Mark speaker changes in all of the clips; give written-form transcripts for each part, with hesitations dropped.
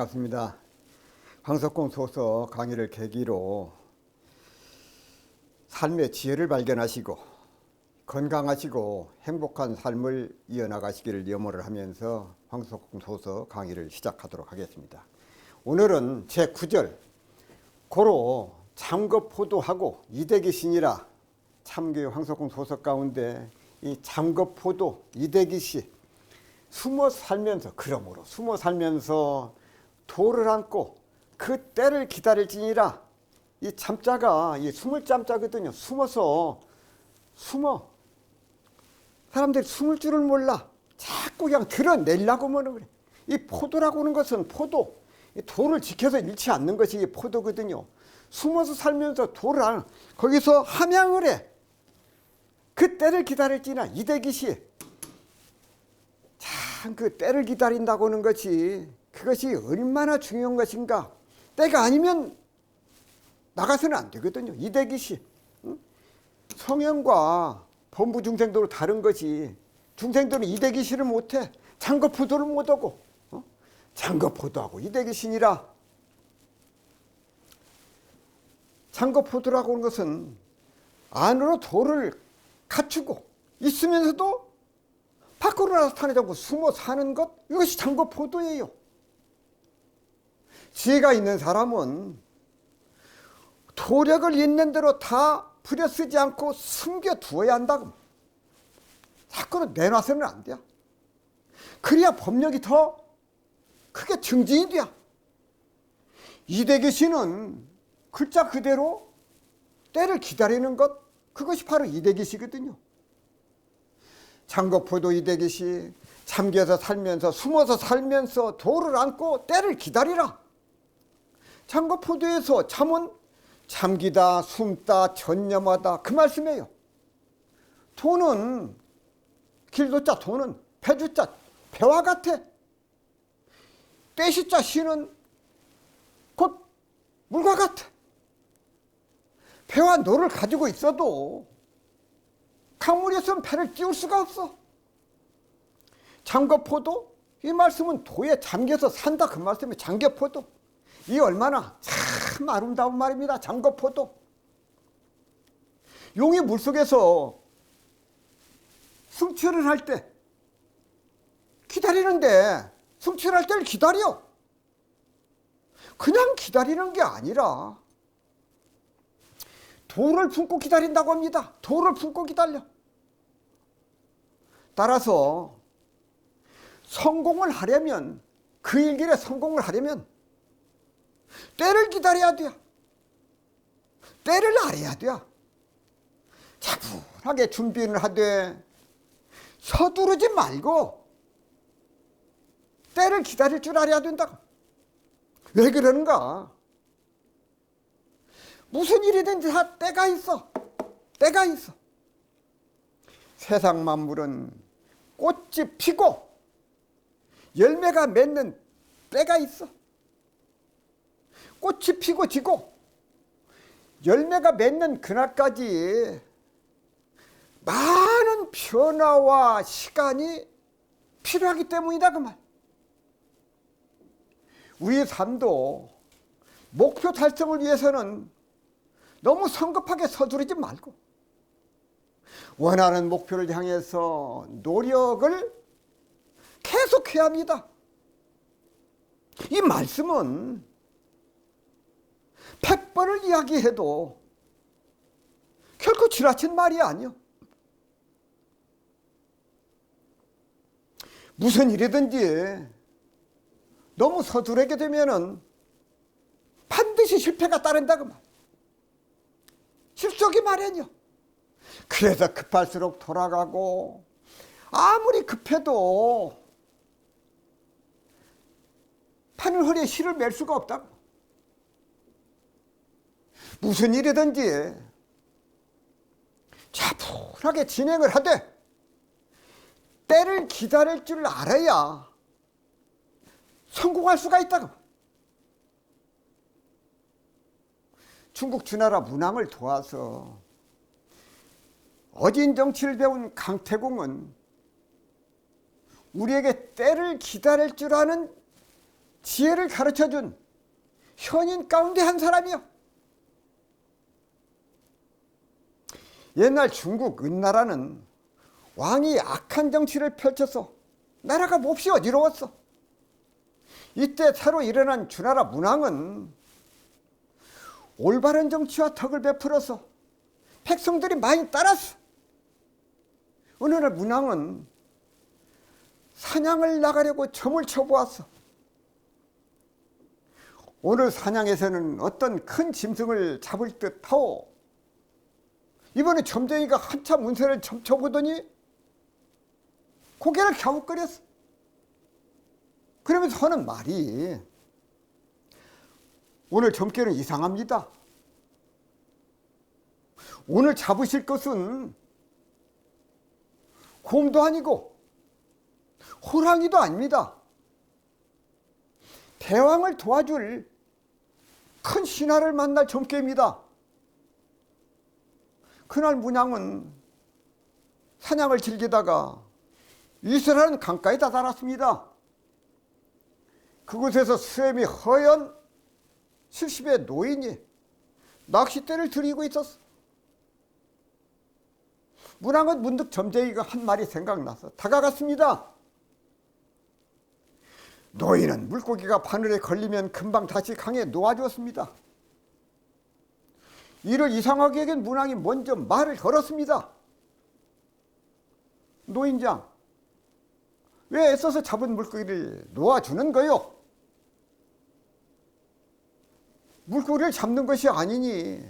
Speaker 1: 반갑습니다. 황석공 소서 강의를 계기로 삶의 지혜를 발견하시고 건강하시고 행복한 삶을 이어나가시기를 염원을 하면서 황석공 소서 강의를 시작하도록 하겠습니다. 오늘은 제9절 고로 잠겁포도하고 이대기신이라. 참교의 황석공 소서 가운데 이 잠겁포도 이대기시 숨어 살면서, 그러므로 숨어 살면서 도를 안고 그 때를 기다릴지니라. 이 잠자가 이 숨을 잠자거든요. 숨어 사람들이 숨을 줄을 몰라. 자꾸 그냥 드러내려고 하는 그래. 이 포도라고 하는 것은 포도, 이 도를 지켜서 잃지 않는 것이 이 포도거든요. 숨어서 살면서 도를 안, 거기서 함양을 해. 그 때를 기다릴지나. 이대기시 참 그 때를 기다린다고 하는 것이, 그것이 얼마나 중요한 것인가. 때가 아니면 나가서는 안 되거든요. 이대기시. 성현과 범부 중생도로 다른 것이, 중생도는 이대기시를 못해. 잠겁포도를 못하고, 잠겁포도하고 이대기신이라. 잠겁포도라고 하는 것은 안으로 도를 갖추고 있으면서도 밖으로 나타나지 않고 숨어 사는 것, 이것이 잠겁포도예요. 지혜가 있는 사람은 도력을 있는 대로 다 부려쓰지 않고 숨겨두어야 한다고. 자꾸 내놔서는 안 돼. 그래야 법력이 더 크게 증진이 돼. 이대기시는 글자 그대로 때를 기다리는 것, 그것이 바로 이대기시거든요. 잠겁포도 이대기시, 잠겨서 살면서 숨어서 살면서 도를 안고 때를 기다리라. 잠겁포도에서 잠은 잠기다, 숨다, 전념하다, 그 말씀이에요. 도는 길도자, 도는 배주자, 배와 같아. 떼시자, 시는 곧 물과 같아. 배와 노를 가지고 있어도 강물에서는 배를 띄울 수가 없어. 잠겁포도, 이 말씀은 도에 잠겨서 산다, 그 말씀이 잠겁포도. 이 얼마나 참 아름다운 말입니다. 잠겁포도. 용이 물속에서 승취를 할 때 기다리는데, 승취를 할 때를 기다려. 그냥 기다리는 게 아니라 도를 품고 기다린다고 합니다. 도를 품고 기다려. 따라서 성공을 하려면, 그 일길에 성공을 하려면 때를 기다려야 돼. 때를 알아야 돼. 차분하게 준비를 하되 서두르지 말고 때를 기다릴 줄 알아야 된다고. 왜 그러는가? 무슨 일이든지 다 때가 있어. 때가 있어. 세상 만물은 꽃이 피고 열매가 맺는 때가 있어. 꽃이 피고 지고 열매가 맺는 그날까지 많은 변화와 시간이 필요하기 때문이다, 그 말. 우리의 삶도 목표 달성을 위해서는 너무 성급하게 서두르지 말고 원하는 목표를 향해서 노력을 계속해야 합니다. 이 말씀은 100번을 이야기해도 결코 지나친 말이 아니요. 무슨 일이든지 너무 서두르게 되면은 반드시 실패가 따른다고 말. 실속이 마련이요. 그래서 급할수록 돌아가고, 아무리 급해도 판을 허리에 실을 맬 수가 없다고. 무슨 일이든지 차분하게 진행을 하되 때를 기다릴 줄 알아야 성공할 수가 있다고. 중국 주나라 문왕을 도와서 어진 정치를 배운 강태공은 우리에게 때를 기다릴 줄 아는 지혜를 가르쳐준 현인 가운데 한 사람이요. 옛날 중국 은나라는 왕이 악한 정치를 펼쳐서 나라가 몹시 어지러웠어. 이때 새로 일어난 주나라 문왕은 올바른 정치와 덕을 베풀어서 백성들이 많이 따랐어. 어느 날 문왕은 사냥을 나가려고 점을 쳐보았어. 오늘 사냥에서는 어떤 큰 짐승을 잡을 듯하오. 이번에 점쟁이가 한참 운세를 점쳐보더니 고개를 갸웃거렸어. 그러면서 하는 말이, 오늘 점괘는 이상합니다. 오늘 잡으실 것은 곰도 아니고 호랑이도 아닙니다. 대왕을 도와줄 큰 신하를 만날 점괘입니다. 그날 문왕은 사냥을 즐기다가 이슬하는 강가에 다다랐습니다. 그곳에서 수염이 허연 70의 노인이 낚싯대를 들이고 있었어. 문왕은 문득 점쟁이가 한 말이 생각나서 다가갔습니다. 노인은 물고기가 바늘에 걸리면 금방 다시 강에 놓아주었습니다. 이를 이상하게 여긴 문왕이 먼저 말을 걸었습니다. 노인장, 왜 애써서 잡은 물고기를 놓아주는 거요? 물고기를 잡는 것이 아니니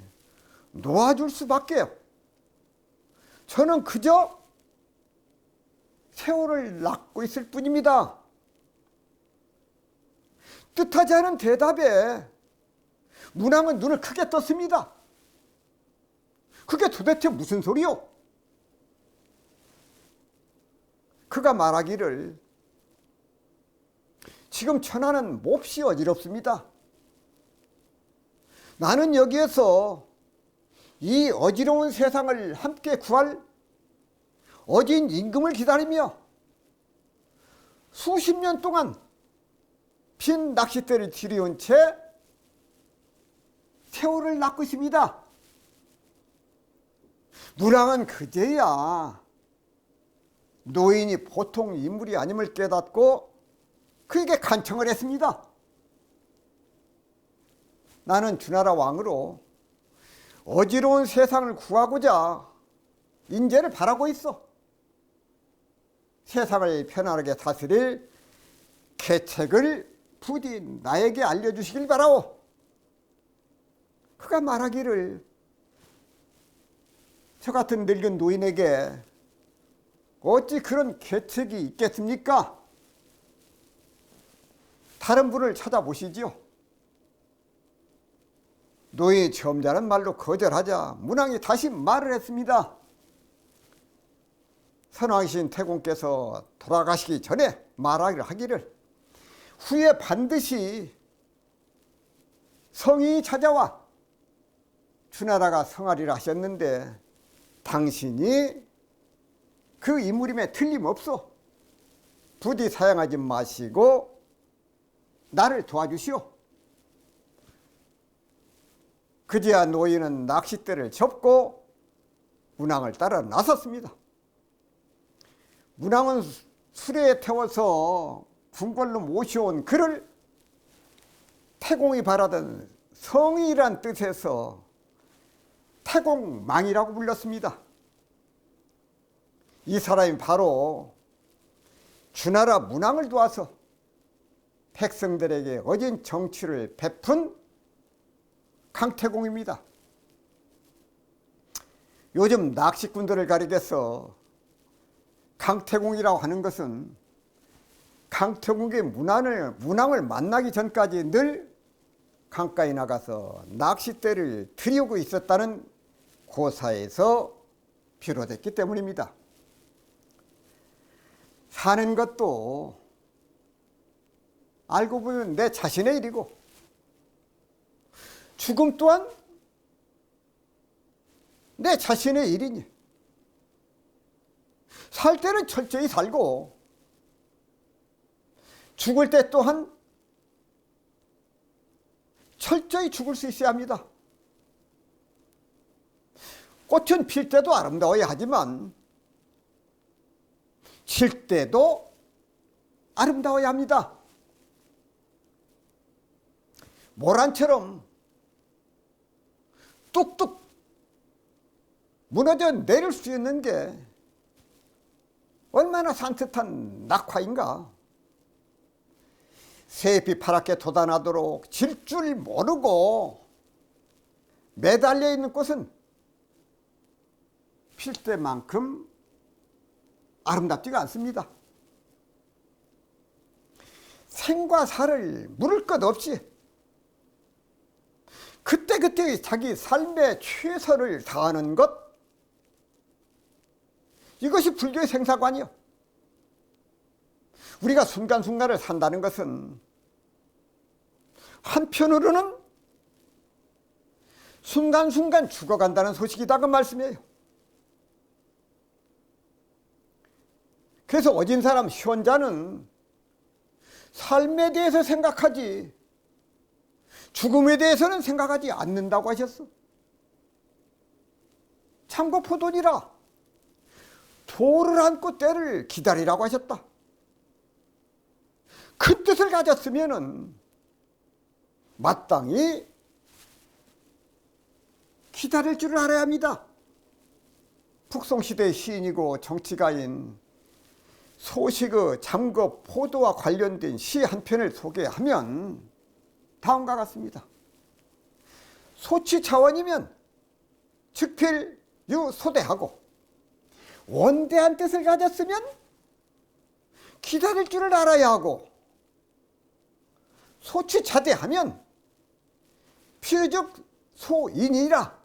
Speaker 1: 놓아줄 수밖에요. 저는 그저 새우를 낚고 있을 뿐입니다. 뜻하지 않은 대답에 문왕은 눈을 크게 떴습니다. 그게 도대체 무슨 소리요? 그가 말하기를, 지금 천하는 몹시 어지럽습니다. 나는 여기에서 이 어지러운 세상을 함께 구할 어진 임금을 기다리며 수십 년 동안 빈 낚싯대를 들여온 채 새우를 낚고 있습니다. 문왕은 그제야 노인이 보통 인물이 아님을 깨닫고 그에게 간청을 했습니다. 나는 주나라 왕으로 어지러운 세상을 구하고자 인재를 바라고 있어. 세상을 편안하게 다스릴 계책을 부디 나에게 알려주시길 바라오. 그가 말하기를, 저 같은 늙은 노인에게 어찌 그런 계책이 있겠습니까? 다른 분을 찾아보시지요. 노인이 점잖은 말로 거절하자 문왕이 다시 말을 했습니다. 선왕이신 태공께서 돌아가시기 전에 말하기를, 후에 반드시 성인이 찾아와 주나라가 성하리라 하셨는데 당신이 그 인물임에 틀림없어. 부디 사양하지 마시고 나를 도와주시오. 그제야 노인은 낚싯대를 접고 문왕을 따라 나섰습니다. 문왕은 수레에 태워서 궁궐로 모셔온 그를 태공이 바라던 성이란 뜻에서 태공망이라고 불렀습니다. 이 사람이 바로 주나라 문왕을 도와서 백성들에게 어진 정치를 베푼 강태공입니다. 요즘 낚시꾼들을 가리켜서 강태공이라고 하는 것은 강태공이 문왕을 만나기 전까지 늘 강가에 나가서 낚싯대를 들이우고 있었다는 고사에서 비롯됐기 때문입니다. 사는 것도 알고 보면 내 자신의 일이고 죽음 또한 내 자신의 일이니 살 때는 철저히 살고 죽을 때 또한 철저히 죽을 수 있어야 합니다. 꽃은 필 때도 아름다워야 하지만 질 때도 아름다워야 합니다. 모란처럼 뚝뚝 무너져 내릴 수 있는 게 얼마나 산뜻한 낙화인가. 새잎이 파랗게 돋아나도록 질 줄 모르고 매달려 있는 꽃은 필 때만큼 아름답지가 않습니다. 생과 사를 물을 것 없이 그때그때 자기 삶의 최선을 다하는 것, 이것이 불교의 생사관이요. 우리가 순간순간을 산다는 것은 한편으로는 순간순간 죽어간다는 소식이다 그 말씀이에요. 그래서 어진 사람 현자는 삶에 대해서 생각하지 죽음에 대해서는 생각하지 않는다고 하셨어. 참고 포도니라 돌을 안고 때를 기다리라고 하셨다. 그 뜻을 가졌으면은 마땅히 기다릴 줄을 알아야 합니다. 북송시대의 시인이고 정치가인 소식의 잠거 포도와 관련된 시 한 편을 소개하면 다음과 같습니다. 소취차원이면 즉필유소대하고 원대한 뜻을 가졌으면 기다릴 줄을 알아야 하고, 소취자대하면 필즉 소인이라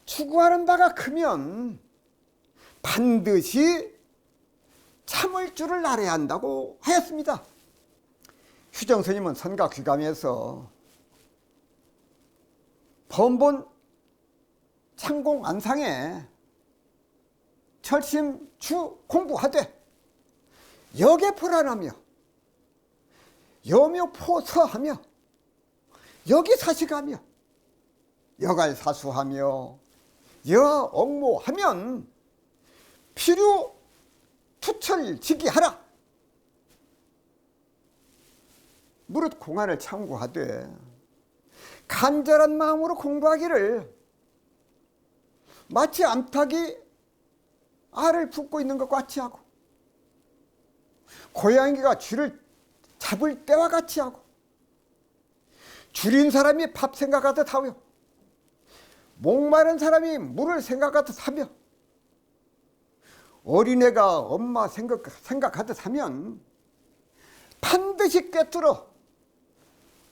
Speaker 1: 추구하는 바가 크면 반드시 참을 줄을 알아야 한다고 하였습니다. 휴정스님은 선가귀감에서 번본 창공안상에 철심주 공부하되 역에포란하며 여묘포서하며 여기사시가며 여갈사수하며 여억모하면 필요 투철지기하라. 무릇 공안을 참고하되 간절한 마음으로 공부하기를 마치 암탉이 알을 품고 있는 것과 같이 하고, 고양이가 쥐를 잡을 때와 같이 하고, 줄인 사람이 밥 생각하듯 하며, 목마른 사람이 물을 생각하듯 하며, 어린애가 엄마 생각하듯 하면 반드시 꿰뚫어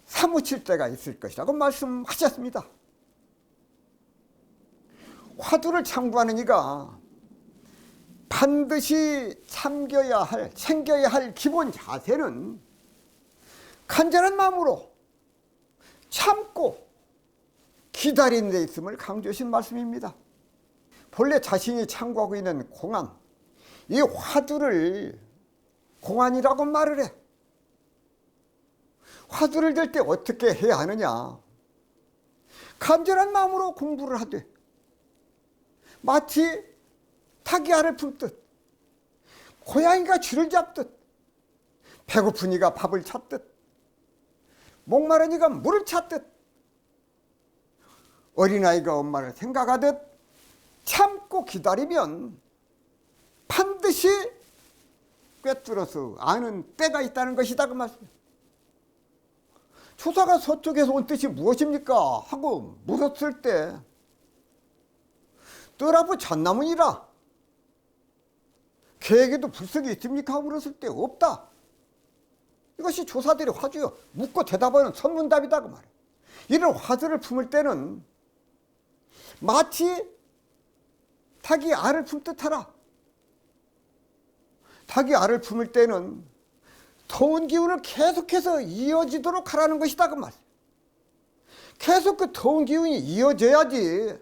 Speaker 1: 사무칠 때가 있을 것이라고 말씀하셨습니다. 화두를 참고하는 이가 반드시 챙겨야 할 기본 자세는 간절한 마음으로 참고 기다리는 데 있음을 강조하신 말씀입니다. 본래 자신이 참고하고 있는 공안, 이 화두를 공안이라고 말을 해. 화두를 들 때 어떻게 해야 하느냐? 간절한 마음으로 공부를 하되 마치 닭이 알을 품듯, 고양이가 쥐를 잡듯, 배고픈 이가 밥을 찾듯, 목마른 이가 물을 찾듯, 어린아이가 엄마를 생각하듯 참고 기다리면 반드시 꿰뚫어서 아는 때가 있다는 것이다 그 말씀이에요. 조사가 서쪽에서 온 뜻이 무엇입니까? 하고 물었을 때 뜰앞의 잣나무니라. 계에게도 불석이 있습니까? 하고 물었을 때 없다. 이것이 조사들의 화두요. 묻고 대답하는 선문답이다 그 말이에요. 이런 화두를 품을 때는 마치 닭이 알을 품듯 하라. 닭이 알을 품을 때는 더운 기운을 계속해서 이어지도록 하라는 것이다 그 말이에요. 계속 그 더운 기운이 이어져야지.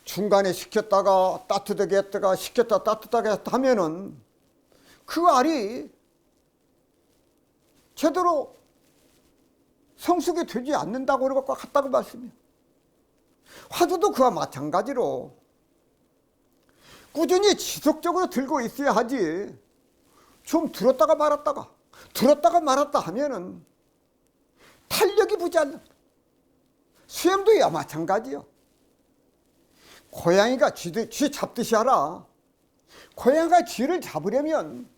Speaker 1: 중간에 식혔다가 따뜻하게 했다가 식혔다 따뜻하게 했다 하면은 그 알이 제대로 성숙이 되지 않는다고 그런 것과 같다고 말씀이에요. 화두도 그와 마찬가지로 꾸준히 지속적으로 들고 있어야 하지, 좀 들었다가 말았다 하면은 탄력이 붙지 않는다. 수염도 야 마찬가지요. 고양이가 쥐 잡듯이 하라. 고양이가 쥐를 잡으려면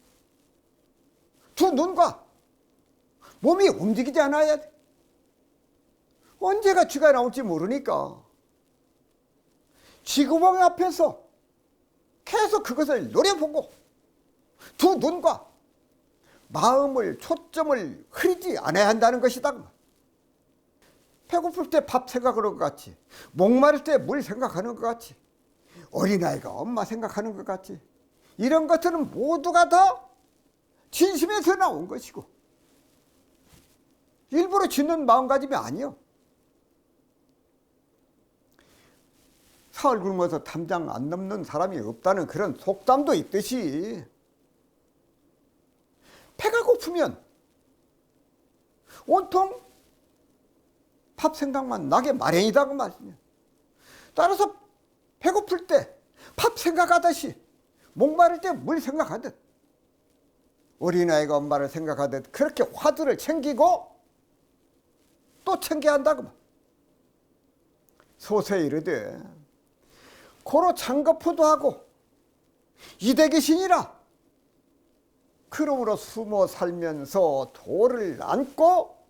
Speaker 1: 두 눈과 몸이 움직이지 않아야 돼. 언제가 쥐가 나올지 모르니까 쥐구멍 앞에서 계속 그것을 노려보고 두 눈과 마음을, 초점을 흐리지 않아야 한다는 것이다. 배고플 때 밥 생각하는 것 같이, 목마를 때 물 생각하는 것 같이, 어린아이가 엄마 생각하는 것 같이, 이런 것들은 모두가 다 진심에서 나온 것이고 일부러 짓는 마음가짐이 아니요. 사흘 굶어서 담장 안 넘는 사람이 없다는 그런 속담도 있듯이, 배가 고프면 온통 밥 생각만 나게 마련이다고 말씀이에요. 따라서 배고플 때 밥 생각하듯이, 목마를 때 물 생각하듯, 어린아이가 엄마를 생각하듯 그렇게 화두를 챙기고 또 챙겨야 한다고. 소서에 이르되 고로 창거포도 하고 이대기신이라, 그러므로 숨어 살면서 도를 안고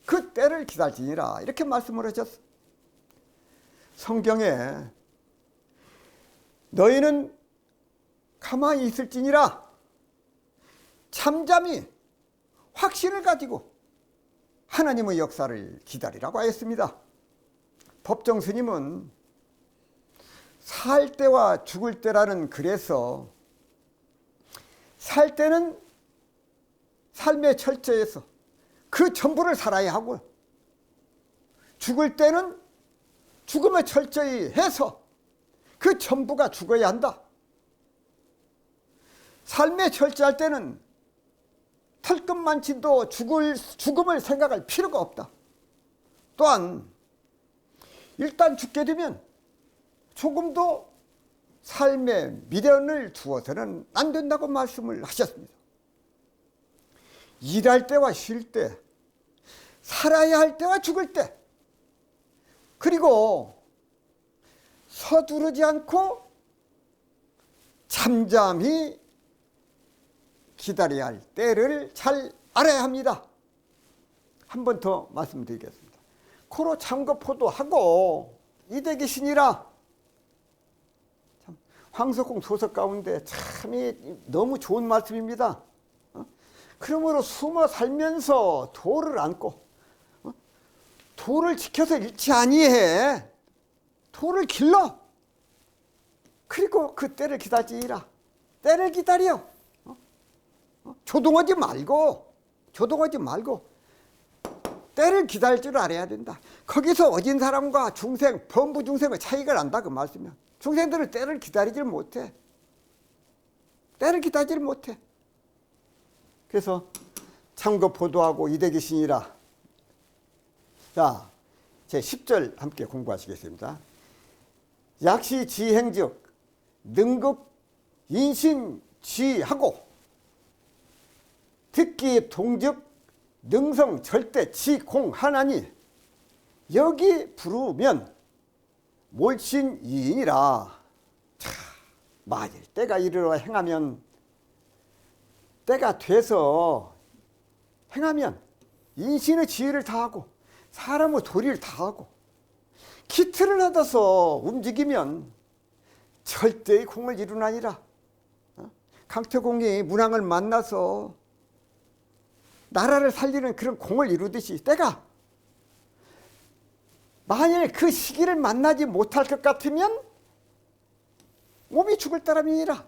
Speaker 1: 그 때를 기다리니라, 이렇게 말씀을 하셨어. 성경에 너희는 가만히 있을지니라 잠잠히 확신을 가지고 하나님의 역사를 기다리라고 하였습니다. 법정 스님은 살 때와 죽을 때라는 글에서, 살 때는 삶의 철저에서 그 전부를 살아야 하고, 죽을 때는 죽음의 철저히 해서 그 전부가 죽어야 한다. 삶의 철저할 때는 털끝만치도 죽음을 생각할 필요가 없다. 또한 일단 죽게 되면 조금도 삶에 미련을 두어서는 안 된다고 말씀을 하셨습니다. 일할 때와 쉴 때, 살아야 할 때와 죽을 때, 그리고 서두르지 않고 잠잠히 기다려야 할 때를 잘 알아야 합니다. 한 번 더 말씀드리겠습니다. 코로 창거포도 하고 이대기신이라, 참 황석공 소설 가운데 참이 너무 좋은 말씀입니다. 그러므로 숨어 살면서 도를 안고, 도를 지켜서 잃지 아니해. 도를 길러. 그리고 그 때를 기다리라. 때를 기다려. 조동하지 말고 때를 기다릴 줄 알아야 된다. 거기서 어진 사람과 중생, 범부 중생의 차이가 난다 그 말씀이야. 중생들은 때를 기다리질 못해. 그래서 창거포도하고 이대기신이라. 자, 제 10절 함께 공부하시겠습니다. 약시지행즉 능극 인신지하고 듣기 동즉 능성 절대 지공하나니, 여기 부르면 몰신이니라. 자, 만일 때가 이르러 행하면, 때가 돼서 행하면 인신의 지혜를 다하고 사람의 도리를 다하고 기틀을 얻어서 움직이면 절대의 공을 이루나니라. 강태공이 문왕을 만나서 나라를 살리는 그런 공을 이루듯이, 때가 만일 그 시기를 만나지 못할 것 같으면 몸이 죽을 따름이니라.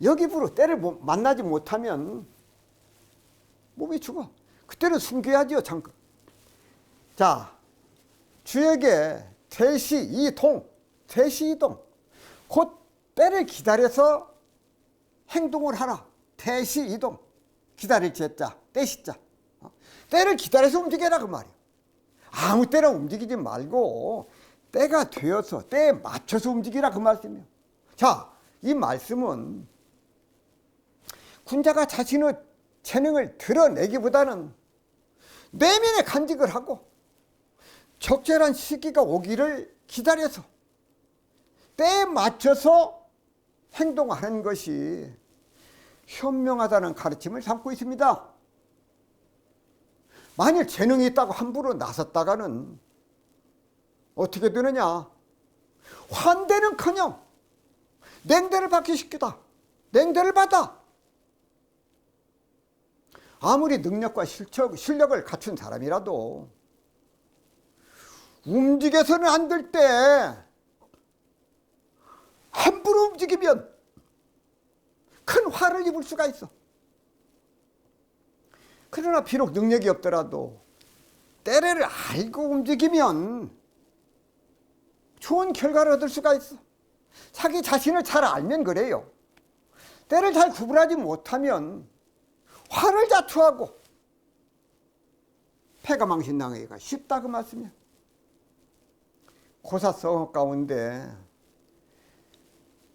Speaker 1: 여기부로 때를 만나지 못하면 몸이 죽어. 그때는 숨겨야지요, 잠깐. 자, 주에게 퇴시이동, 곧 때를 기다려서 행동을 하라. 퇴시이동, 기다릴 제자, 때시자. 때를 기다려서 움직여라 그 말이야. 아무 때나 움직이지 말고 때가 되어서 때에 맞춰서 움직이라 그 말씀이에요. 자, 이 말씀은 군자가 자신의 재능을 드러내기보다는 내면에 간직을 하고 적절한 시기가 오기를 기다려서 때에 맞춰서 행동하는 것이 현명하다는 가르침을 삼고 있습니다. 만일 재능이 있다고 함부로 나섰다가는 어떻게 되느냐? 환대는커녕 냉대를 받기 쉽겠다. 냉대를 받아. 아무리 능력과 실력을 갖춘 사람이라도 움직여서는 안 될 때 함부로 움직이면 큰 화를 입을 수가 있어. 그러나 비록 능력이 없더라도 때를 알고 움직이면 좋은 결과를 얻을 수가 있어. 자기 자신을 잘 알면 그래요. 때를 잘 구분하지 못하면 화를 자초하고 패가망신당하기가 쉽다 그 말씀이야. 고사성 가운데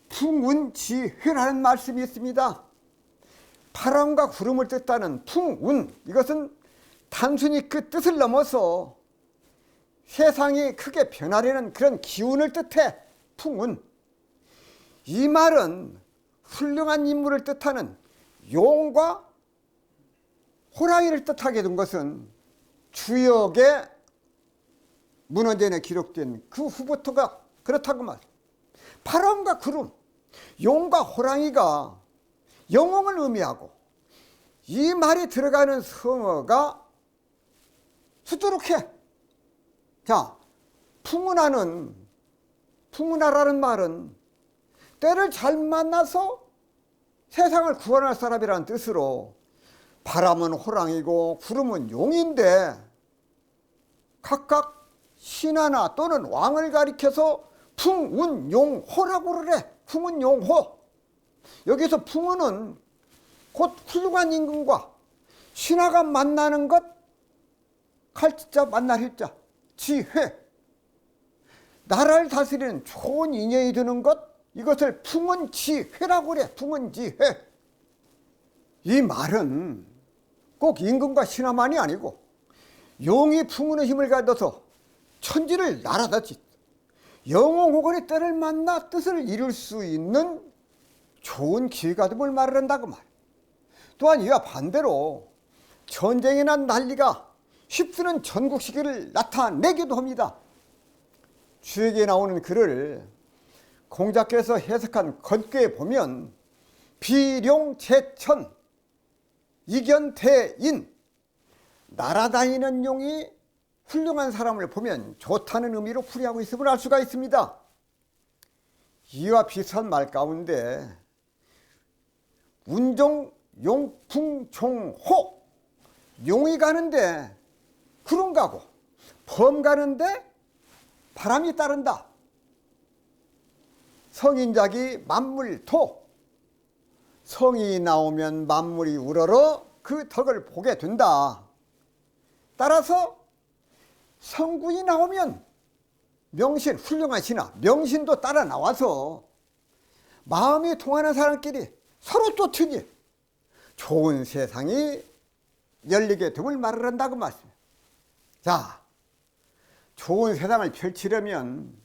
Speaker 1: 풍운지회라는 말씀이 있습니다. 바람과 구름을 뜻하는 풍운, 이것은 단순히 그 뜻을 넘어서 세상이 크게 변하려는 그런 기운을 뜻해. 풍운. 이 말은 훌륭한 인물을 뜻하는 용과 호랑이를 뜻하게 된 것은 주역의 문헌전에 기록된 그 후부터가 그렇다고 말이에요. 바람과 구름, 용과 호랑이가 영웅을 의미하고 이 말이 들어가는 성어가 수두룩해. 자, 풍운하라는 말은 때를 잘 만나서 세상을 구원할 사람이라는 뜻으로 바람은 호랑이고 구름은 용인데 각각 신하나 또는 왕을 가리켜서 풍운용호라고 그래. 풍운용호. 여기서 풍운은 곧 훌륭한 임금과 신하가 만나는 것, 칼자 만날 해자, 지회. 나라를 다스리는 좋은 인연이 드는 것, 이것을 풍운지회라고 그래. 풍운지회. 이 말은 꼭 임금과 신하만이 아니고 용이 풍운의 힘을 가져서 천지를 날아다지 영웅 혹은 때를 만나 뜻을 이룰 수 있는 좋은 기회가 됨을 말한다고 말. 또한 이와 반대로 전쟁이나 난리가 휩쓰는 전국 시기를 나타내기도 합니다. 주역에 나오는 글을 공자께서 해석한 건교에 보면 비룡제천 이견태인, 날아다니는 용이 훌륭한 사람을 보면 좋다는 의미로 풀이하고 있음을 알 수가 있습니다. 이와 비슷한 말 가운데 운종 용풍종호, 용이 가는데 구름 가고 범 가는데 바람이 따른다. 성인작이 만물토, 성이 나오면 만물이 우러러 그 덕을 보게 된다. 따라서 성군이 나오면 명신, 훌륭한 신하, 명신도 따라 나와서 마음이 통하는 사람끼리 서로 쫓으니 좋은 세상이 열리게 됨을 말을 한다고 말씀이에요. 자, 좋은 세상을 펼치려면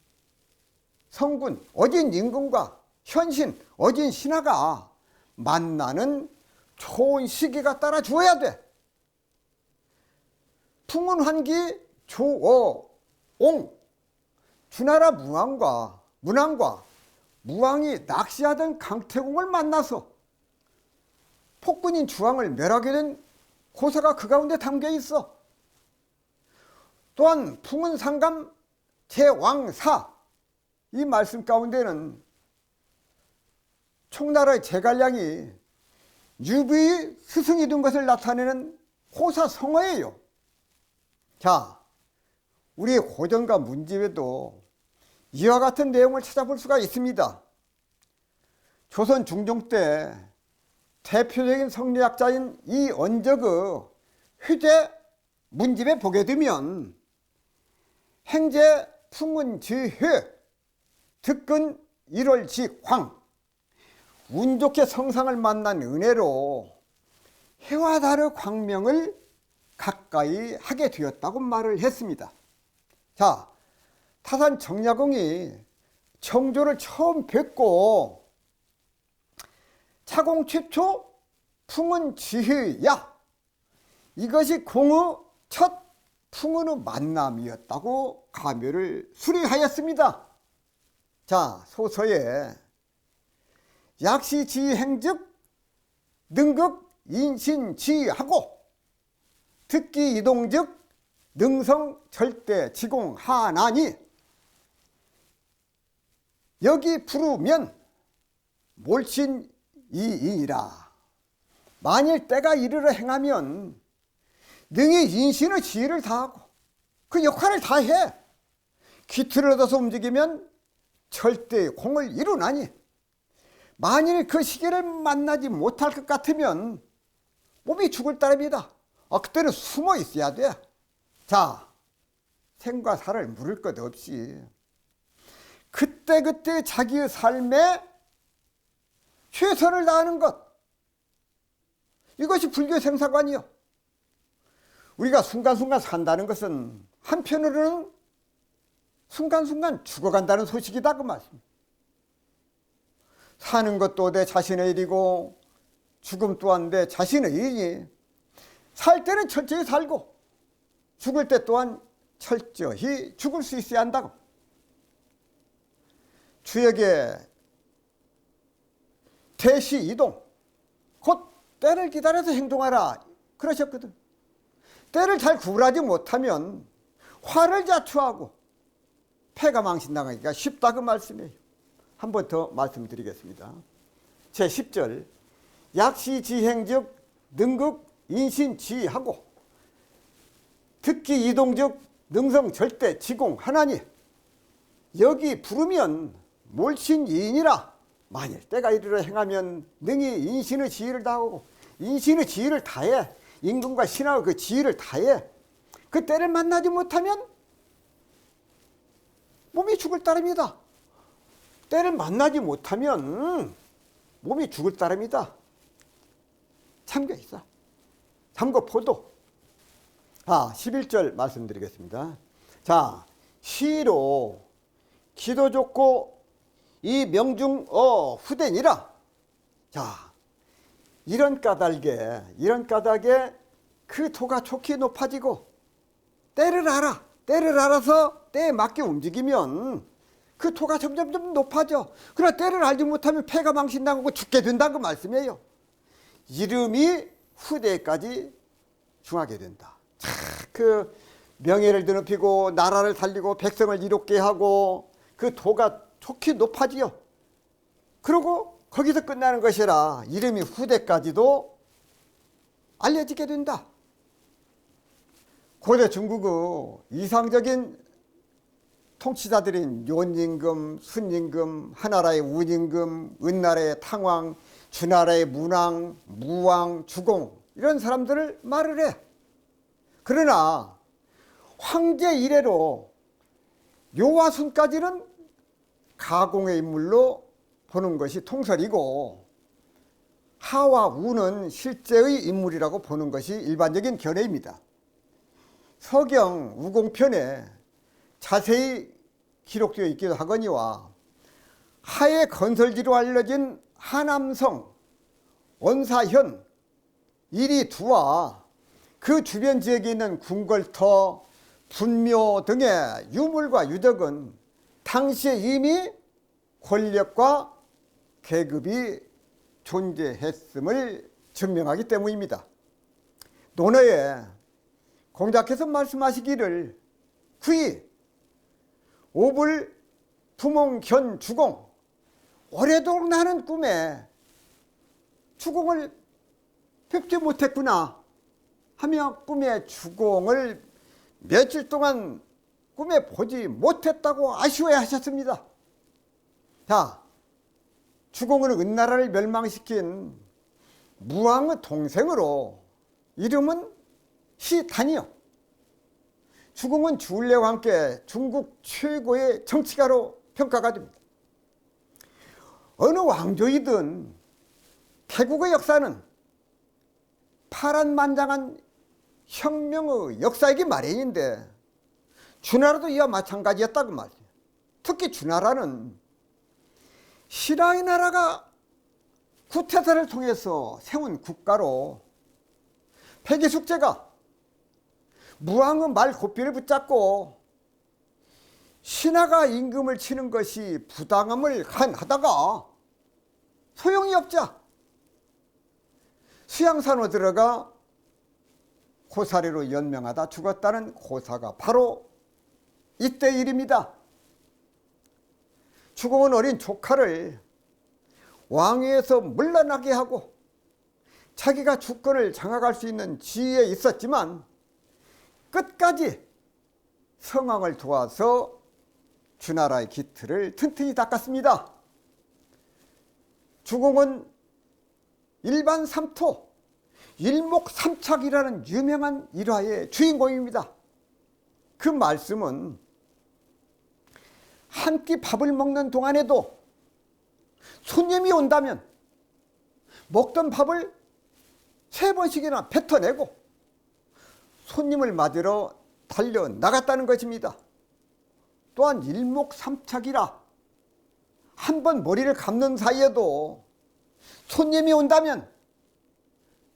Speaker 1: 성군, 어진 임금과 현신, 어진 신하가 만나는 좋은 시기가 따라 주어야 돼. 풍운환기 조어옹, 주나라 문왕과 무왕이 낚시하던 강태공을 만나서 폭군인 주왕을 멸하게 된 고사가 그 가운데 담겨 있어. 또한 풍운상감 제왕사, 이 말씀 가운데는 총나라의 제갈량이 유비의 스승이 된 것을 나타내는 호사성어예요. 자, 우리 고전과 문집에도 이와 같은 내용을 찾아볼 수가 있습니다. 조선 중종 때 대표적인 성리학자인 이언적의 휴제 문집에 보게 되면 행제 풍운지회 득근 1월직황 운 좋게 성상을 만난 은혜로 해와 달의 광명을 가까이 하게 되었다고 말을 했습니다. 자, 타산 정야공이 정조를 처음 뵙고 차공 최초 풍운지회야, 이것이 공의 첫 풍운의 만남이었다고 가묘를 수리하였습니다. 자, 소서에 약시지행즉 능극 인신지하고 특기 이동즉 능성 절대 지공하나니 여기 부르면 몰신이이니라. 만일 때가 이르러 행하면 능히 인신의 지혜를 다하고 그 역할을 다해 기틀을 얻어서 움직이면 절대 공을 이루나니 만일 그 시기를 만나지 못할 것 같으면 몸이 죽을 따름이다. 그때는 숨어 있어야 돼. 자, 생과 사를 물을 것 없이 그때그때 자기의 삶에 최선을 다하는 것, 이것이 불교의 생사관이요. 우리가 순간순간 산다는 것은 한편으로는 순간순간 죽어간다는 소식이다 그 말씀. 사는 것도 내 자신의 일이고 죽음 또한 내 자신의 일이니 살 때는 철저히 살고 죽을 때 또한 철저히 죽을 수 있어야 한다고. 주역의 대시 이동, 곧 때를 기다려서 행동하라 그러셨거든. 때를 잘 구분하지 못하면 화를 자초하고 패가 망신당하기가 쉽다 그 말씀이에요. 한 번 더 말씀드리겠습니다. 제10절 약시지행즉 능극 인신지하고 특기 이동즉 능성 절대 지공하나니 여기 부르면 몰신이인이라. 만일 때가 이르러 행하면 능히 인신의 지혜를 다하고 인신의 지혜를 다해 임금과 신하의 그 지혜를 다해 그 때를 만나지 못하면 몸이 죽을 따름이다. 때를 만나지 못하면 몸이 죽을 따름이다. 참고 있어. 참고 포도. 11절 말씀드리겠습니다. 자, 시로 기도 좋고 이 명중 후대니라. 자, 이런 까닭에 그 도가 좋게 높아지고 때를 알아서 때에 맞게 움직이면 그 도가 점점 높아져. 그러나 때를 알지 못하면 패가 망신당하고 죽게 된다는 그 말씀이에요. 이름이 후대까지 중하게 된다. 그 명예를 드높이고 나라를 살리고 백성을 이롭게 하고 그 도가 좋게 높아지요. 그리고 거기서 끝나는 것이라 이름이 후대까지도 알려지게 된다. 고대 중국의 이상적인 통치자들인 요임금, 순임금, 하나라의 운임금, 은나라의 탕왕, 주나라의 문왕, 무왕, 주공, 이런 사람들을 말을 해. 그러나 황제 이래로 요화순까지는 가공의 인물로 보는 것이 통설이고 하와 우는 실제의 인물이라고 보는 것이 일반적인 견해입니다. 서경 우공편에 자세히 기록되어 있기도 하거니와 하의 건설지로 알려진 하남성, 원사현, 이리두와 그 주변 지역에 있는 궁궐터, 분묘 등의 유물과 유적은 당시에 이미 권력과 계급이 존재했음을 증명하기 때문입니다. 논어에 공자께서 말씀하시기를 구이 오불 부몽견 주공, 오래도록 나는 꿈에 주공을 뵙지 못했구나 하며 꿈의 주공을 며칠 동안 꿈에 보지 못했다고 아쉬워해 하셨습니다. 자, 주공은 은나라를 멸망시킨 무왕의 동생으로 이름은 시단이요. 주공은 주울레와 함께 중국 최고의 정치가로 평가가 됩니다. 어느 왕조이든 태국의 역사는 파란만장한 혁명의 역사이기 마련인데 주나라도 이와 마찬가지였다고 말이에요. 특히 주나라는 신라의 나라가 구태타를 통해서 세운 국가로 백이숙제가 무왕의 말 고삐를 붙잡고 신하가 임금을 치는 것이 부당함을 하다가 소용이 없자 수양산으로 들어가 고사리로 연명하다 죽었다는 고사가 바로 이때 일입니다. 주공은 어린 조카를 왕위에서 물러나게 하고 자기가 주권을 장악할 수 있는 지위에 있었지만 끝까지 성왕을 도와서 주나라의 기틀을 튼튼히 닦았습니다. 주공은 일반 삼토, 일목삼착이라는 유명한 일화의 주인공입니다. 그 말씀은 한 끼 밥을 먹는 동안에도 손님이 온다면 먹던 밥을 3번씩이나 뱉어내고 손님을 맞으러 달려나갔다는 것입니다. 또한 일목삼착이라 한 번 머리를 감는 사이에도 손님이 온다면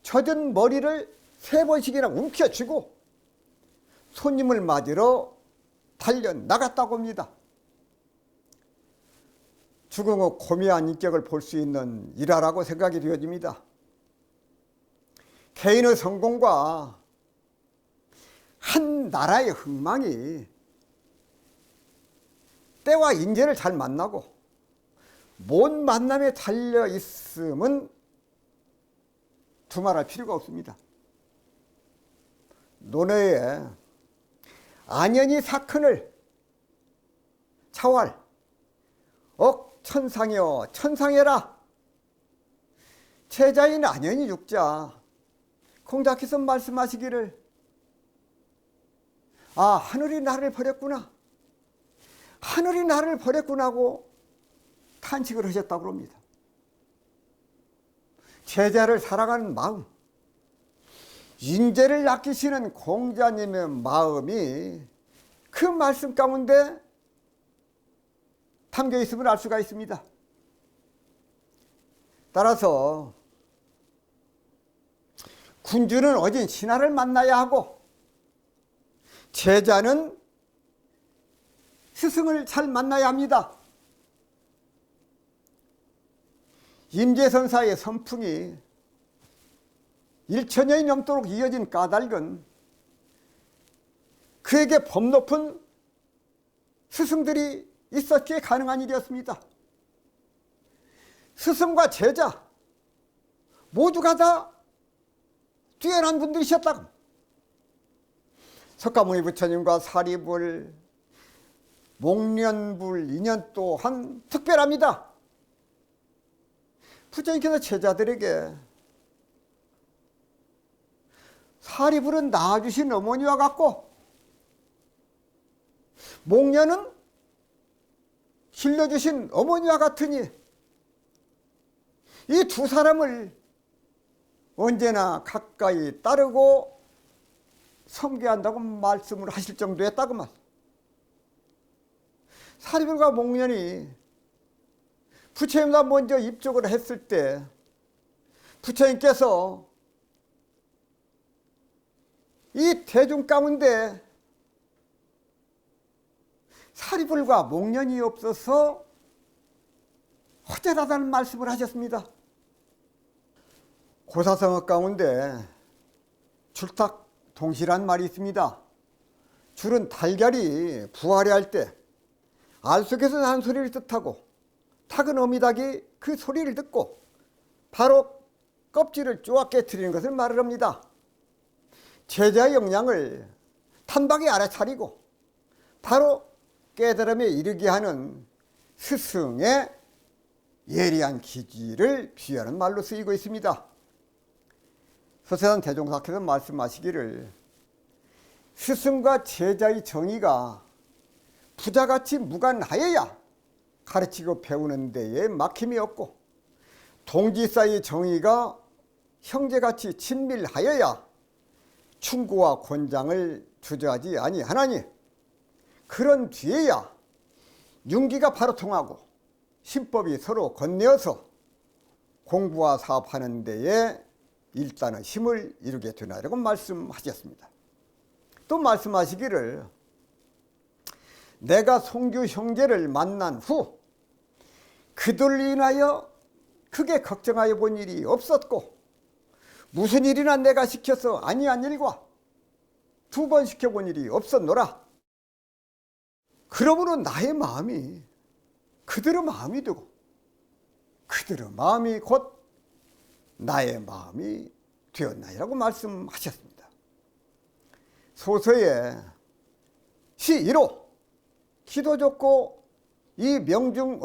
Speaker 1: 젖은 머리를 3번씩이나 움켜쥐고 손님을 맞으러 달려나갔다고 합니다. 주공의 고미한 인격을 볼 수 있는 일화라고 생각이 되어집니다. 개인의 성공과 한 나라의 흥망이 때와 인재를 잘 만나고 못 만남에 달려 있음은 두말할 필요가 없습니다. 논어에 안연히 사큰을 차왈 억천상여 천상해라 제자인 안연히 죽자 공자께서 말씀하시기를 아 하늘이 나를 버렸구나 하늘이 나를 버렸구나 하고 탄식을 하셨다고 합니다. 제자를 사랑하는 마음, 인재를 아끼시는 공자님의 마음이 그 말씀 가운데 담겨 있음을 알 수가 있습니다. 따라서 군주는 어진 신하를 만나야 하고 제자는 스승을 잘 만나야 합니다. 임재선사의 선풍이 1000년이 넘도록 이어진 까닭은 그에게 법 높은 스승들이 있었기에 가능한 일이었습니다. 스승과 제자 모두가 다 뛰어난 분들이셨다고. 석가모니 부처님과 사리불, 목련불 인연 또한 특별합니다. 부처님께서 제자들에게 사리불은 낳아주신 어머니와 같고 목련은 길러주신 어머니와 같으니 이 두 사람을 언제나 가까이 따르고 섬겨한다고 말씀을 하실 정도였다고 말. 사리불과 목련이 부처님보다 먼저 입적을 했을 때 부처님께서 이 대중 가운데 사리불과 목련이 없어서 허전하다는 말씀을 하셨습니다. 고사성어 가운데 줄탁동시란 말이 있습니다. 줄은 달걀이 부화려 때 알 속에서 나는 소리를 뜻하고 탁은 어미닭이 그 소리를 듣고 바로 껍질을 쪼아 깨트리는 것을 말을 합니다. 제자의 역량을 단박에 알아차리고 바로 깨달음에 이르게 하는 스승의 예리한 기질을 비유하는 말로 쓰이고 있습니다. 서세산 대종사께서 말씀하시기를 스승과 제자의 정의가 부자같이 무관하여야 가르치고 배우는 데에 막힘이 없고, 동지 사이의 정의가 형제같이 친밀하여야 충고와 권장을 주저하지 아니하나니, 그런 뒤에야 윤기가 바로 통하고 신법이 서로 건네어서 공부와 사업하는 데에 일단은 힘을 이루게 되나라고 말씀하셨습니다. 또 말씀하시기를, 내가 송규 형제를 만난 후 그들을 인하여 크게 걱정하여 본 일이 없었고, 무슨 일이나 내가 시켜서 아니한 일과 2번 시켜본 일이 없었노라. 그러므로 나의 마음이 그들의 마음이 되고, 그들의 마음이 곧 나의 마음이 되었나이라고 말씀하셨습니다. 소서의 시 1호 기도 좋고 이 명중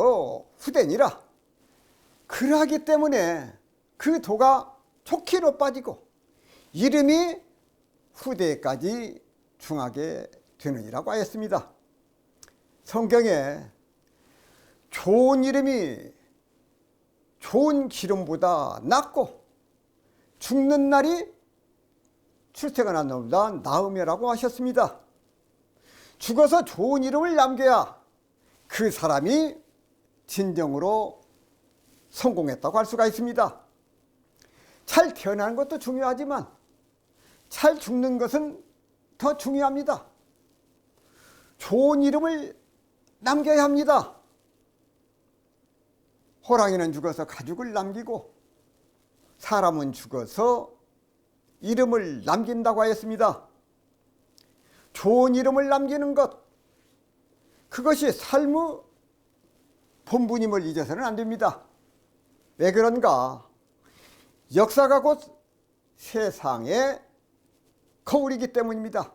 Speaker 1: 후대니라. 그러하기 때문에 그 도가 좋기로 빠지고 이름이 후대까지 중하게 되느니라고 하였습니다. 성경에 좋은 이름이 좋은 기름보다 낫고 죽는 날이 출퇴근한 놈보다 나음이라고 하셨습니다. 죽어서 좋은 이름을 남겨야 그 사람이 진정으로 성공했다고 할 수가 있습니다. 잘 태어나는 것도 중요하지만 잘 죽는 것은 더 중요합니다. 좋은 이름을 남겨야 합니다. 호랑이는 죽어서 가죽을 남기고 사람은 죽어서 이름을 남긴다고 하였습니다. 좋은 이름을 남기는 것, 그것이 삶의 본분임을 잊어서는 안 됩니다. 왜 그런가? 역사가 곧 세상의 거울이기 때문입니다.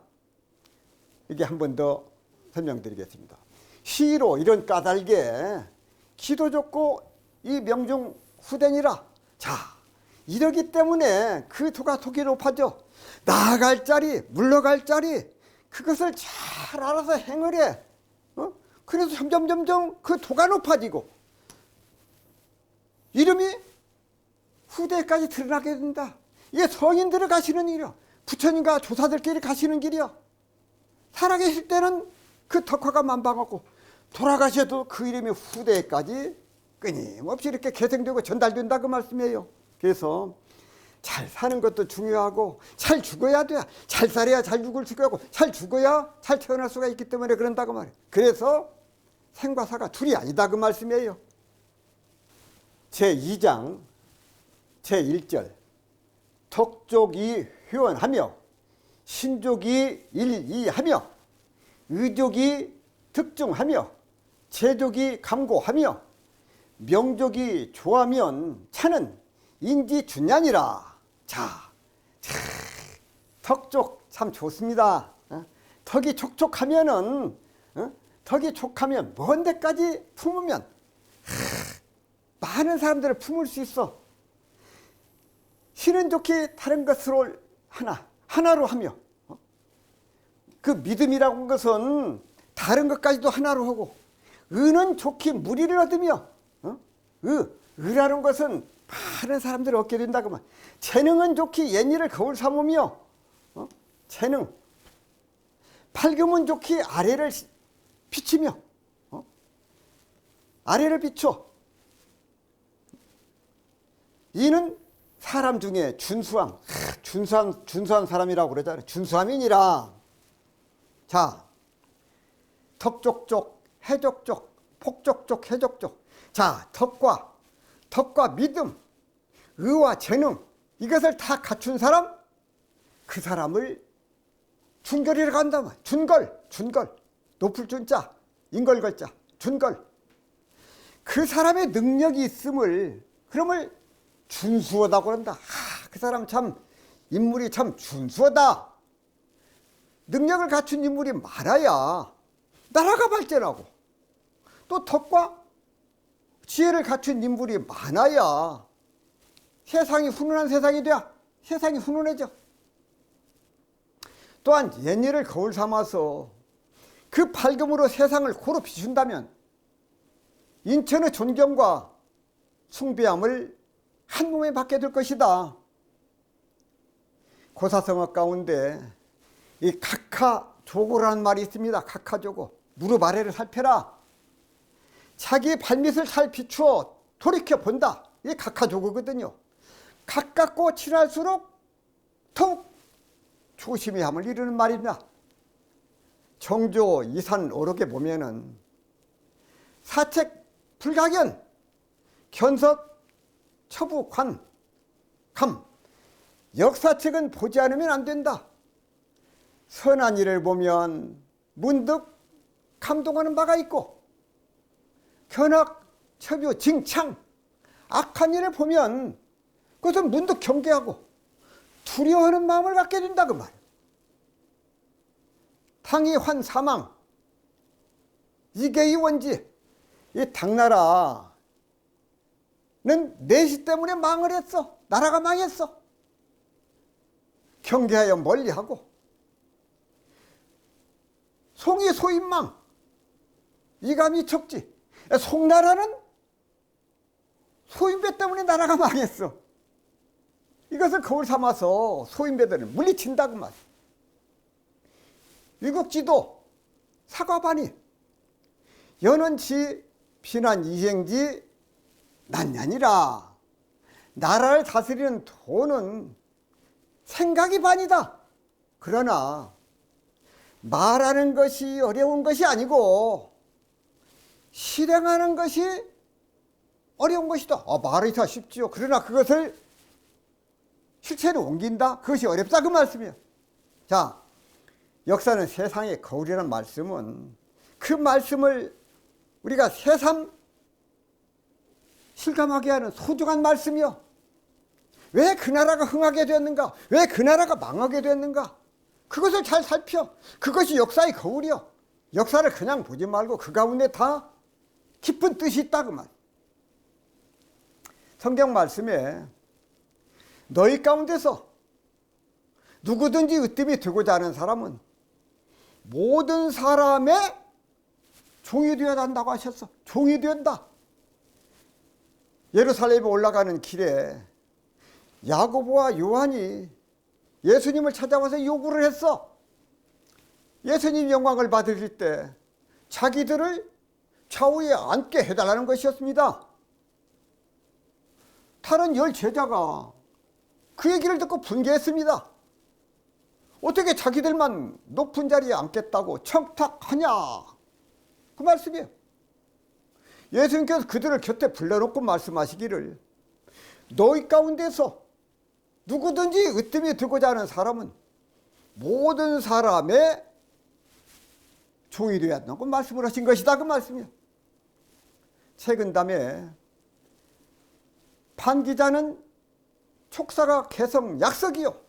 Speaker 1: 이게 한 번 더 설명드리겠습니다. 시로 이런 까닭에 기도 좋고 이 명중 후대니라. 자, 이러기 때문에 그 도가 독이 높아져. 나아갈 자리, 물러갈 자리, 그것을 잘 알아서 행을 해. 그래서 점점 그 도가 높아지고 이름이 후대까지 드러나게 된다. 이게 성인들을 가시는 길이야. 부처님과 조사들끼리 가시는 길이야. 살아계실 때는 그 덕화가 만방하고 돌아가셔도 그 이름이 후대까지 끊임없이 이렇게 계승되고 전달된다 그 말씀이에요. 그래서 잘 사는 것도 중요하고 잘 죽어야 돼. 잘 살아야 잘 죽을 수가 있고 잘 죽어야 잘 태어날 수가 있기 때문에 그런다 그 말이에요. 그래서 생과 사가 둘이 아니다 그 말씀이에요. 제2장 제1절 덕족이 회원하며 신족이 일이하며 의족이 득중하며 제족이 감고하며 명족이 좋아하면 차는 인지준냐니라. 자, 덕족 참 좋습니다. 덕이 촉촉하면은 덕이 촉하면 먼 데까지 품으면 많은 사람들을 품을 수 있어. 신은 좋게 다른 것으로 하나로 하며 그 믿음이라고 하는 것은 다른 것까지도 하나로 하고 의는 좋게 무리를 얻으며 의라는 것은 많은 사람들을 얻게 된다 그만. 재능은 좋게 옛일을 거울 삼으며 재능 밝음은 좋게 아래를 비치며 아래를 비춰. 이는 사람 중에 준수함, 준수한 사람이라고 그러잖아요. 준수함이니라. 자, 덕족족, 해족족, 폭족족, 해족족. 자, 덕과 믿음, 의와 재능, 이것을 다 갖춘 사람, 그 사람을 준걸이라고 한다면 준걸, 높을 준자, 인걸걸자, 준걸. 그 사람의 능력이 있음을, 그럼을 준수하다고 그런다. 그 사람 참 인물이 참 준수하다. 능력을 갖춘 인물이 많아야 나라가 발전하고, 또 덕과 지혜를 갖춘 인물이 많아야 세상이 훈훈한 세상이 돼야 세상이 훈훈해져. 또한 옛일을 거울 삼아서 그 밝음으로 세상을 고루 비춘다면 인천의 존경과 숭배함을 한 몸에 받게 될 것이다. 고사성어 가운데 이 각하조고라는 말이 있습니다. 각하조고. 무릎 아래를 살펴라. 자기 발밑을 잘 비추어 돌이켜 본다. 이게 각하조고거든요. 가깝고 친할수록 더욱 조심히 함을 이루는 말입니다. 정조 이산 오록에 보면은 사책 불가견 견섭 처부 관 감 역사책은 보지 않으면 안 된다. 선한 일을 보면 문득 감동하는 바가 있고 견학 처부 징창 악한 일을 보면 그것은 문득 경계하고 두려워하는 마음을 갖게 된다 그 말. 당이 환 사망 이게 이 원지. 이 당나라는 내시 때문에 망을 했어. 나라가 망했어. 경계하여 멀리하고 송이 소인망 이감이 척지. 송나라는 소인배 때문에 나라가 망했어. 이것을 거울 삼아서 소인배들을 물리친다 그 말. 위국지도 사과반이 연원치 비난 이행지 난냐니라. 나라를 다스리는 도는 생각이 반이다. 그러나 말하는 것이 어려운 것이 아니고 실행하는 것이 어려운 것이다. 말이 다 쉽지요. 그러나 그것을 실체로 옮긴다. 그것이 어렵다 그 말씀이에요. 자, 역사는 세상의 거울이라는 말씀은 그 말씀을 우리가 새삼 실감하게 하는 소중한 말씀이요. 왜 그 나라가 흥하게 되었는가? 왜 그 나라가 망하게 되었는가? 그것을 잘 살펴. 그것이 역사의 거울이요. 역사를 그냥 보지 말고 그 가운데 다 깊은 뜻이 있다 그 말. 성경 말씀에 너희 가운데서 누구든지 으뜸이 되고자 하는 사람은 모든 사람의 종이 되어야 한다고 하셨어. 종이 된다. 예루살렘에 올라가는 길에 야고보와 요한이 예수님을 찾아와서 요구를 했어. 예수님 영광을 받으실 때 자기들을 좌우에 앉게 해달라는 것이었습니다. 다른 10 제자가 그 얘기를 듣고 분개했습니다. 어떻게 자기들만 높은 자리에 앉겠다고 청탁하냐? 그 말씀이에요. 예수님께서 그들을 곁에 불러놓고 말씀하시기를 너희 가운데서 누구든지 으뜸이 되고자 하는 사람은 모든 사람의 종이 되어야 한다고 말씀을 하신 것이다 그 말씀이에요. 책은담에 판기자는 촉사가 개성 약석이요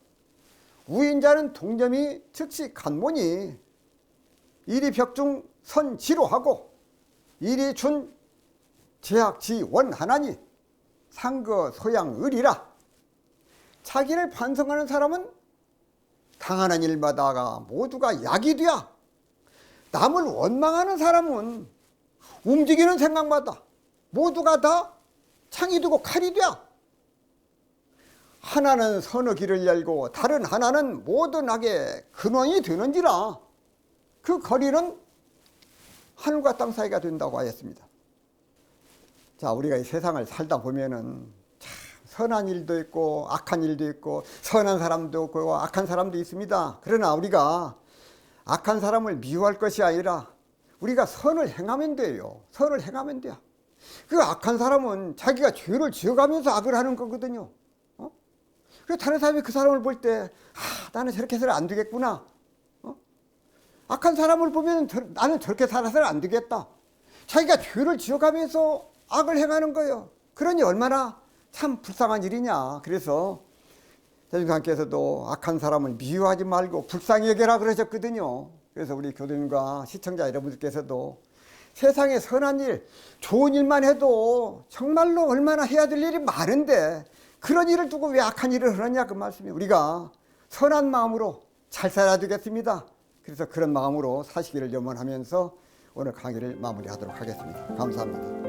Speaker 1: 우인자는 동점이 즉시 간모니 이리 벽중 선지로하고 이리 준 제약지원하나니 상거 소양의리라. 자기를 반성하는 사람은 당하는 일마다가 모두가 약이 되야. 남을 원망하는 사람은 움직이는 생각마다 모두가 다 창이 되고 칼이 되야. 하나는 선의 길을 열고 다른 하나는 모든 악의 근원이 되는지라. 그 거리는 하늘과 땅 사이가 된다고 하였습니다. 자, 우리가 이 세상을 살다 보면은 참 선한 일도 있고 악한 일도 있고 선한 사람도 있고 악한 사람도 있습니다. 그러나 우리가 악한 사람을 미워할 것이 아니라 우리가 선을 행하면 돼요. 선을 행하면 돼요. 그 악한 사람은 자기가 죄를 지어가면서 악을 하는 거거든요. 그래서 다른 사람이 그 사람을 볼 때 나는 저렇게 해서는 안 되겠구나. 악한 사람을 보면 나는 저렇게 살아서는 안 되겠다. 자기가 죄를 지어가면서 악을 행하는 거예요. 그러니 얼마나 참 불쌍한 일이냐. 그래서 대중사님께서도 악한 사람을 미워하지 말고 불쌍히 여겨라 그러셨거든요. 그래서 우리 교수님과 시청자 여러분들께서도 세상에 선한 일, 좋은 일만 해도 정말로 얼마나 해야 될 일이 많은데 그런 일을 두고 왜 악한 일을 하느냐 그 말씀이에요. 우리가 선한 마음으로 잘 잘 살아야 되겠습니다. 그래서 그런 마음으로 사시기를 염원하면서 오늘 강의를 마무리하도록 하겠습니다. 감사합니다.